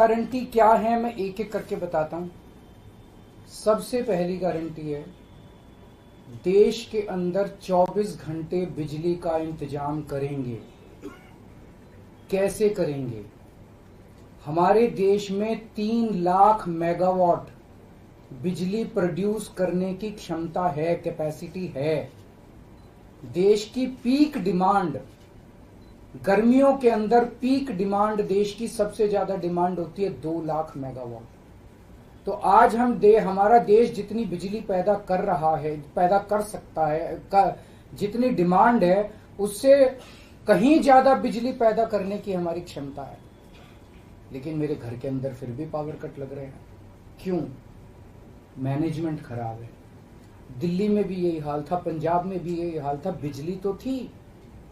Guarantee क्या है मैं एक एक करके बताता हूं। सबसे पहली गारंटी है, देश के अंदर 24 घंटे बिजली का इंतजाम करेंगे। कैसे करेंगे? हमारे देश में 3 लाख मेगावाट बिजली प्रोड्यूस करने की क्षमता है, कैपेसिटी है। देश की पीक डिमांड, गर्मियों के अंदर पीक डिमांड, देश की सबसे ज्यादा डिमांड होती है 2 लाख मेगावाट। तो आज हमारा देश जितनी बिजली पैदा कर रहा है, पैदा कर सकता है, जितनी डिमांड है उससे कहीं ज्यादा बिजली पैदा करने की हमारी क्षमता है। लेकिन मेरे घर के अंदर फिर भी पावर कट लग रहे हैं। क्यों? मैनेजमेंट खराब है। दिल्ली में भी यही हाल था, पंजाब में भी यही हाल था। बिजली तो थी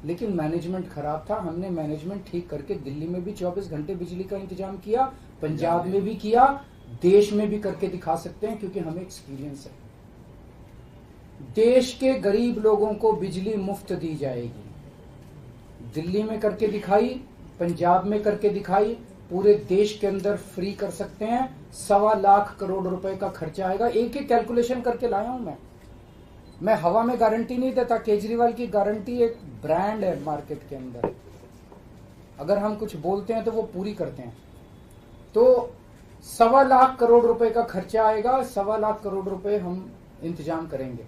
लेकिन मैनेजमेंट खराब था। हमने मैनेजमेंट ठीक करके दिल्ली में भी 24 घंटे बिजली का इंतजाम किया, पंजाब में भी किया, देश में भी करके दिखा सकते हैं क्योंकि हमें एक्सपीरियंस है। देश के गरीब लोगों को बिजली मुफ्त दी जाएगी। दिल्ली में करके दिखाई, पंजाब में करके दिखाई, पूरे देश के अंदर फ्री कर सकते हैं। 1.25 लाख करोड़ रुपए का खर्चा आएगा। एक एक कैलकुलेशन करके लाया हूं मैं हवा में गारंटी नहीं देता। केजरीवाल की गारंटी एक ब्रांड है मार्केट के अंदर। अगर हम कुछ बोलते हैं तो वो पूरी करते हैं। तो 1.25 लाख करोड़ रुपए का खर्चा आएगा। 1.25 लाख करोड़ रुपए हम इंतजाम करेंगे।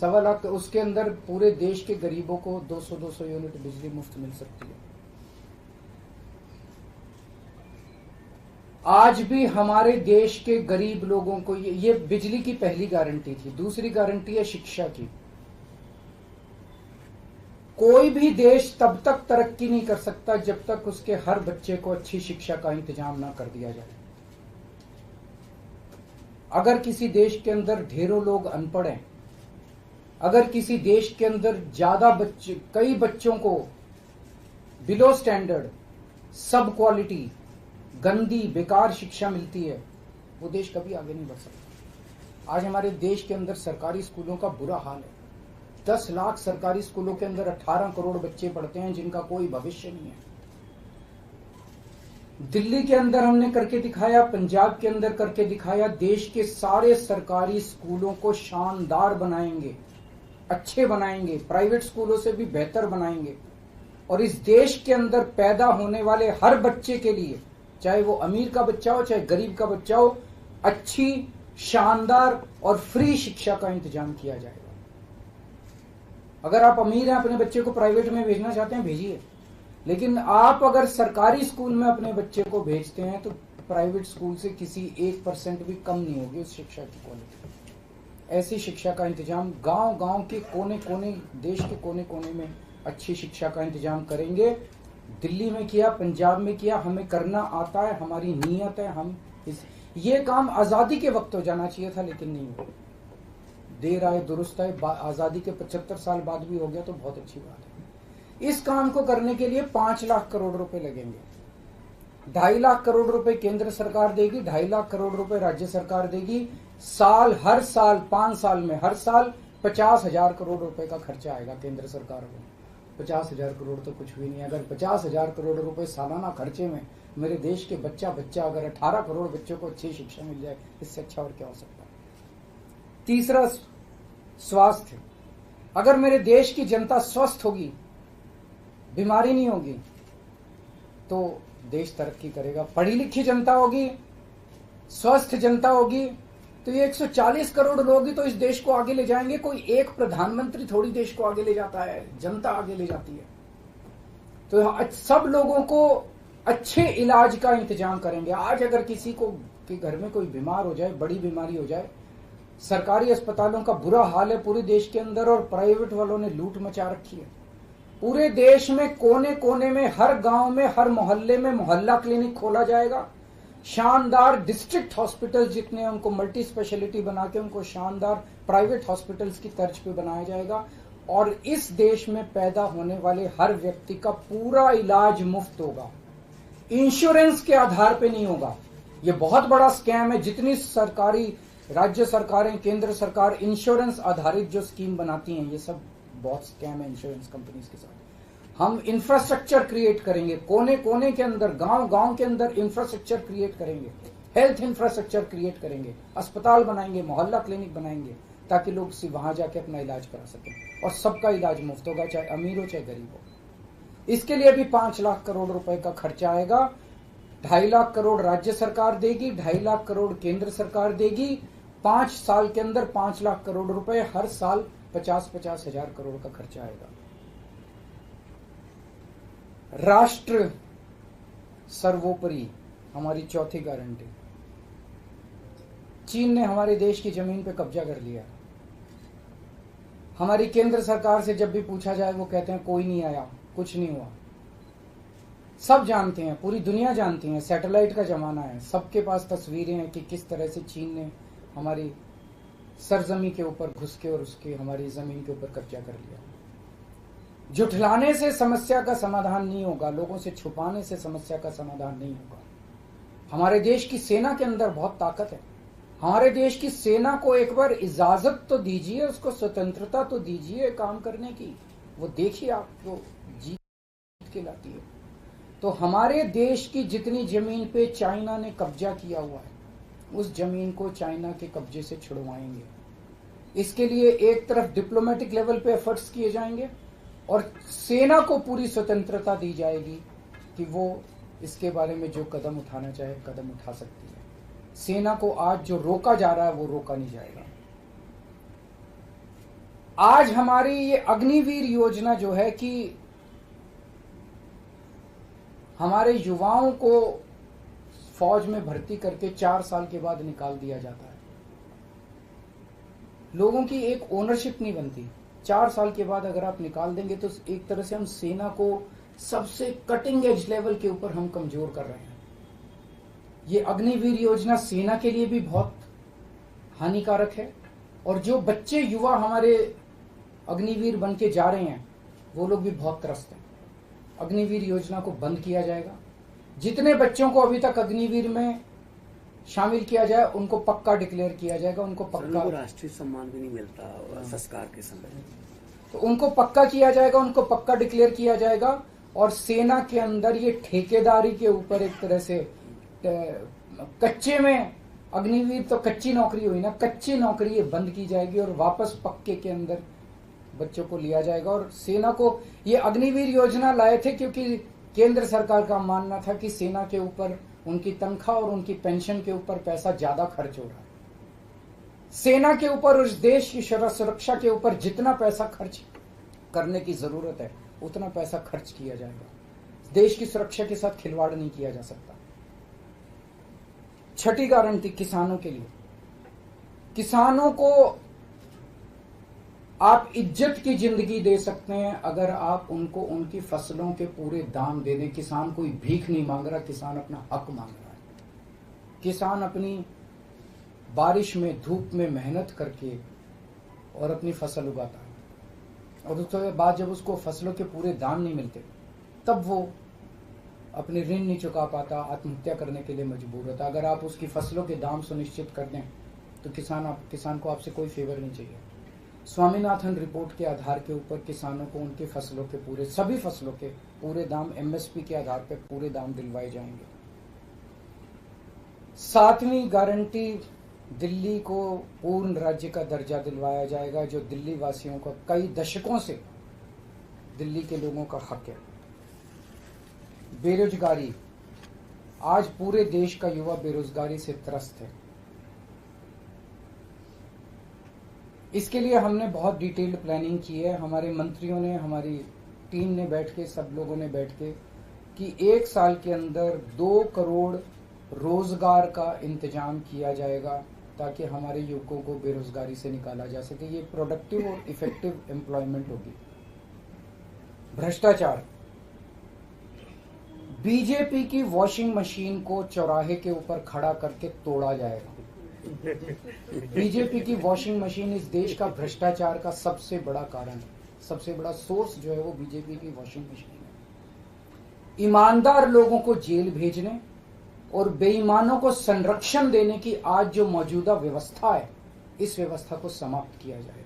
1.25 लाख, उसके अंदर पूरे देश के गरीबों को 200 यूनिट बिजली मुफ्त मिल सकती है। आज भी हमारे देश के गरीब लोगों को ये बिजली की पहली गारंटी थी। दूसरी गारंटी है शिक्षा की। कोई भी देश तब तक तरक्की नहीं कर सकता जब तक उसके हर बच्चे को अच्छी शिक्षा का इंतजाम ना कर दिया जाए। अगर किसी देश के अंदर ढेरों लोग अनपढ़ हैं, अगर किसी देश के अंदर ज्यादा बच्चे, कई बच्चों को बिलो स्टैंडर्ड, सब क्वालिटी, गंदी बेकार शिक्षा मिलती है, वो देश कभी आगे नहीं बढ़ सकता। आज हमारे देश के अंदर सरकारी स्कूलों का बुरा हाल है। 10 लाख सरकारी स्कूलों के अंदर 18 करोड़ बच्चे पढ़ते हैं जिनका कोई भविष्य नहीं है। दिल्ली के अंदर हमने करके दिखाया, पंजाब के अंदर करके दिखाया। देश के सारे सरकारी स्कूलों को शानदार बनाएंगे, अच्छे बनाएंगे, प्राइवेट स्कूलों से भी बेहतर बनाएंगे। और इस देश के अंदर पैदा होने वाले हर बच्चे के लिए, चाहे वो अमीर का बच्चा हो चाहे गरीब का बच्चा हो, अच्छी, शानदार और फ्री शिक्षा का इंतजाम किया जाएगा। अगर आप अमीर हैं, अपने बच्चे को प्राइवेट में भेजना चाहते हैं, भेजिए। लेकिन आप अगर सरकारी स्कूल में अपने बच्चे को भेजते हैं तो प्राइवेट स्कूल से किसी 1% भी कम नहीं होगी उस शिक्षा की क्वालिटी। ऐसी शिक्षा का इंतजाम गांव-गांव के कोने-कोने, देश के कोने-कोने में अच्छी शिक्षा का इंतजाम करेंगे। दिल्ली में किया, पंजाब में किया, हमें करना आता है, हमारी नीयत है। ये काम आजादी के वक्त हो जाना चाहिए था लेकिन नहीं हुआ। देर आए दुरुस्त आए, आजादी के 75 साल बाद भी हो गया तो बहुत अच्छी बात है। इस काम को करने के लिए 5 लाख करोड़ रुपए लगेंगे। 2.5 लाख करोड़ रुपए केंद्र सरकार देगी, 2.5 लाख करोड़ रुपए राज्य सरकार देगी। हर साल 5 साल में हर साल 50,000 करोड़ रुपए का खर्चा आएगा केंद्र सरकार को। 50,000 करोड़ तो कुछ भी नहीं। अगर 50,000 करोड़ रुपए सालाना खर्चे में मेरे देश के बच्चा अगर 18 करोड़ बच्चों को अच्छी शिक्षा मिल जाए, इससे अच्छा और क्या हो सकता है। तीसरा, स्वास्थ्य। अगर मेरे देश की जनता स्वस्थ होगी, बीमारी नहीं होगी, तो देश तरक्की करेगा। पढ़ी लिखी जनता होगी, स्वस्थ जनता होगी, तो ये 140 करोड़ लोग ही तो इस देश को आगे ले जाएंगे। कोई एक प्रधानमंत्री थोड़ी देश को आगे ले जाता है, जनता आगे ले जाती है। तो सब लोगों को अच्छे इलाज का इंतजाम करेंगे। आज अगर किसी को के घर में कोई बीमार हो जाए, बड़ी बीमारी हो जाए, सरकारी अस्पतालों का बुरा हाल है पूरे देश के अंदर और प्राइवेट वालों ने लूट मचा रखी है। पूरे देश में कोने कोने में, हर गांव में, हर मोहल्ले में मोहल्ला क्लिनिक खोला जाएगा। शानदार डिस्ट्रिक्ट हॉस्पिटल जितने, उनको मल्टी स्पेशलिटी बना के उनको शानदार प्राइवेट हॉस्पिटल्स की तर्ज पे बनाया जाएगा। और इस देश में पैदा होने वाले हर व्यक्ति का पूरा इलाज मुफ्त होगा, इंश्योरेंस के आधार पे नहीं होगा। ये बहुत बड़ा स्कैम है। जितनी सरकारी, राज्य सरकारें, केंद्र सरकार इंश्योरेंस आधारित जो स्कीम बनाती हैं, ये सब बहुत स्कैम है इंश्योरेंस कंपनीज के साथ। हम इंफ्रास्ट्रक्चर क्रिएट करेंगे, कोने कोने के अंदर, गांव गांव के अंदर इंफ्रास्ट्रक्चर क्रिएट करेंगे, हेल्थ इंफ्रास्ट्रक्चर क्रिएट करेंगे, अस्पताल बनाएंगे, मोहल्ला क्लिनिक बनाएंगे, ताकि लोग वहां जाके अपना इलाज करा सकें। और सबका इलाज मुफ्त होगा, चाहे अमीर हो चाहे गरीब हो। इसके लिए भी 5 लाख करोड़ रुपए का खर्चा आएगा। 2.5 लाख करोड़ राज्य सरकार देगी, 2.5 लाख करोड़ केंद्र सरकार देगी। 5 साल के अंदर 5 लाख करोड़ रुपए, हर साल 50-50 हजार करोड़ का खर्चा आएगा। राष्ट्र सर्वोपरि हमारी चौथी गारंटी। चीन ने हमारे देश की जमीन पे कब्जा कर लिया। हमारी केंद्र सरकार से जब भी पूछा जाए वो कहते हैं कोई नहीं आया, कुछ नहीं हुआ। सब जानते हैं, पूरी दुनिया जानती है, सैटेलाइट का जमाना है, सबके पास तस्वीरें हैं कि किस तरह से चीन ने हमारी सरजमी के ऊपर घुस के और उसके हमारी जमीन के ऊपर कब्जा कर लिया। जुठलाने से समस्या का समाधान नहीं होगा, लोगों से छुपाने से समस्या का समाधान नहीं होगा। हमारे देश की सेना के अंदर बहुत ताकत है। हमारे देश की सेना को एक बार इजाजत तो दीजिए, उसको स्वतंत्रता तो दीजिए काम करने की। वो देखिए आपको जीत के लाती है। तो हमारे देश की जितनी जमीन पे चाइना ने कब्जा किया हुआ है, उस जमीन को चाइना के कब्जे से छुड़वाएंगे। इसके लिए एक तरफ डिप्लोमेटिक लेवल पे एफर्ट्स किए जाएंगे और सेना को पूरी स्वतंत्रता दी जाएगी कि वो इसके बारे में जो कदम उठाना चाहे कदम उठा सकती है। सेना को आज जो रोका जा रहा है वो रोका नहीं जाएगा। आज हमारी ये अग्निवीर योजना जो है कि हमारे युवाओं को फौज में भर्ती करके 4 साल के बाद निकाल दिया जाता है। लोगों की एक ओनरशिप नहीं बनती। 4 साल के बाद अगर आप निकाल देंगे तो एक तरह से हम सेना को सबसे कटिंग एज लेवल के ऊपर हम कमजोर कर रहे हैं। ये अग्निवीर योजना सेना के लिए भी बहुत हानिकारक है और जो बच्चे युवा हमारे अग्निवीर बन के जा रहे हैं वो लोग भी बहुत त्रस्त हैं। अग्निवीर योजना को बंद किया जाएगा। जितने बच्चों को अभी तक अग्निवीर में शामिल किया जाए उनको पक्का डिक्लेयर किया जाएगा। उनको पक्का राष्ट्रीय सम्मान भी नहीं मिलता संस्कार के समय, तो उनको पक्का किया जाएगा, उनको पक्का डिक्लेयर किया जाएगा। और सेना के अंदर ये ठेकेदारी के ऊपर एक तरह से कच्चे में अग्निवीर तो कच्ची नौकरी हुई ना, कच्ची नौकरी ये बंद की जाएगी और वापस पक्के के अंदर बच्चों को लिया जाएगा। और सेना को ये अग्निवीर योजना लाए थे क्योंकि केंद्र सरकार का मानना था कि सेना के ऊपर उनकी तनख्वाह और उनकी पेंशन के ऊपर पैसा ज्यादा खर्च हो रहा है। सेना के ऊपर, उस देश की सुरक्षा के ऊपर जितना पैसा खर्च करने की जरूरत है उतना पैसा खर्च किया जाएगा। देश की सुरक्षा के साथ खिलवाड़ नहीं किया जा सकता। छठी गारंटी किसानों के लिए। किसानों को आप इज्जत की जिंदगी दे सकते हैं अगर आप उनको उनकी फसलों के पूरे दाम दे दें। किसान कोई भीख नहीं मांग रहा, किसान अपना हक मांग रहा है। किसान अपनी बारिश में, धूप में मेहनत करके और अपनी फसल उगाता है और उसके बाद जब उसको फसलों के पूरे दाम नहीं मिलते तब वो अपने ऋण नहीं चुका पाता, आत्महत्या करने के लिए मजबूर होता। अगर आप उसकी फसलों के दाम सुनिश्चित कर दें तो किसान को आपसे कोई फेवर नहीं चाहिए। स्वामीनाथन रिपोर्ट के आधार के ऊपर किसानों को उनके फसलों के पूरे, सभी फसलों के पूरे दाम एमएसपी के आधार पर पूरे दाम दिलवाए जाएंगे। 7वीं गारंटी, दिल्ली को पूर्ण राज्य का दर्जा दिलवाया जाएगा जो दिल्ली वासियों का कई दशकों से दिल्ली के लोगों का हक है। बेरोजगारी, आज पूरे देश का युवा बेरोजगारी से त्रस्त है। इसके लिए हमने बहुत डिटेल्ड प्लानिंग की है। हमारे मंत्रियों ने, हमारी टीम ने बैठ के, सब लोगों ने बैठ के कि 1 साल के अंदर 2 करोड़ रोजगार का इंतजाम किया जाएगा ताकि हमारे युवकों को बेरोजगारी से निकाला जा सके। ये प्रोडक्टिव और इफेक्टिव एम्प्लॉयमेंट होगी। भ्रष्टाचार, बीजेपी की वॉशिंग मशीन को चौराहे के ऊपर खड़ा करके तोड़ा जाएगा। बीजेपी की वॉशिंग मशीन इस देश का भ्रष्टाचार का सबसे बड़ा कारण है। सबसे बड़ा सोर्स जो है वो बीजेपी की वॉशिंग मशीन है। ईमानदार लोगों को जेल भेजने और बेईमानों को संरक्षण देने की आज जो मौजूदा व्यवस्था है, इस व्यवस्था को समाप्त किया जाएगा।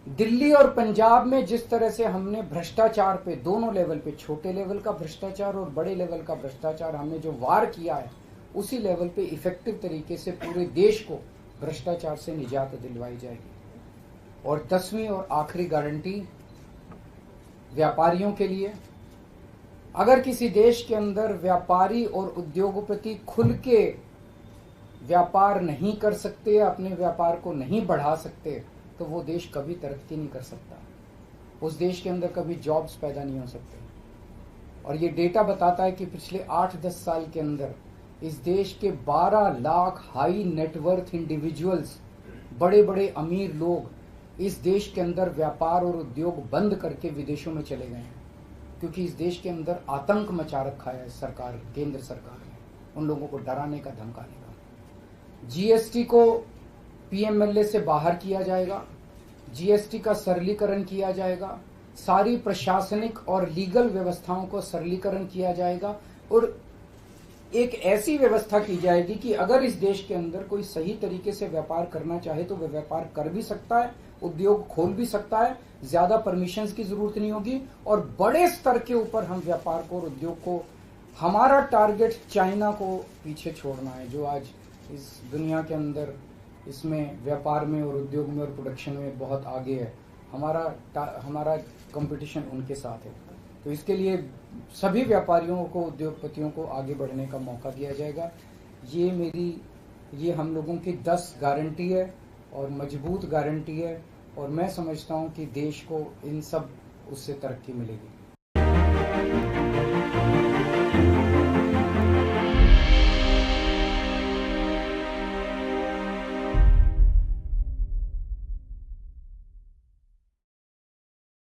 दिल्ली और पंजाब में जिस तरह से हमने भ्रष्टाचार पे दोनों लेवल पे, छोटे लेवल का भ्रष्टाचार और बड़े लेवल का भ्रष्टाचार, हमने जो वार किया है, उसी लेवल पे इफेक्टिव तरीके से पूरे देश को भ्रष्टाचार से निजात दिलवाई जाएगी। और 10वीं और आखिरी गारंटी व्यापारियों के लिए, अगर किसी देश के अंदर व्यापारी और उद्योगपति खुल के व्यापार नहीं कर सकते, अपने व्यापार को नहीं बढ़ा सकते, तो वो देश कभी तरक्की नहीं कर सकता। उस देश के अंदर कभी जॉब्स पैदा नहीं हो सकते। और ये डेटा बताता है कि पिछले 8-10 साल के अंदर इस देश के 12 लाख हाई नेटवर्थ इंडिविजुअल्स, बड़े बड़े अमीर लोग इस देश के अंदर व्यापार और उद्योग बंद करके विदेशों में चले गए हैं, क्योंकि इस देश के अंदर आतंक मचा रखा है सरकार, केंद्र सरकार ने, उन लोगों को डराने का, धमकाने का। जीएसटी को पीएमएलए से बाहर किया जाएगा, जीएसटी का सरलीकरण किया जाएगा, सारी प्रशासनिक और लीगल व्यवस्थाओं को सरलीकरण किया जाएगा, और एक ऐसी व्यवस्था की जाएगी कि अगर इस देश के अंदर कोई सही तरीके से व्यापार करना चाहे तो वह व्यापार कर भी सकता है, उद्योग खोल भी सकता है, ज्यादा परमिशंस की जरूरत नहीं होगी, और बड़े स्तर के ऊपर हम व्यापार को और उद्योग को, हमारा टारगेट चाइना को पीछे छोड़ना है, जो आज इस दुनिया के अंदर इसमें व्यापार में और उद्योग में और प्रोडक्शन में बहुत आगे है। हमारा कंपटीशन उनके साथ है। तो इसके लिए सभी व्यापारियों को, उद्योगपतियों को आगे बढ़ने का मौका दिया जाएगा। ये हम लोगों की 10 गारंटी है और मजबूत गारंटी है, और मैं समझता हूं कि देश को इन सब उससे तरक्की मिलेगी।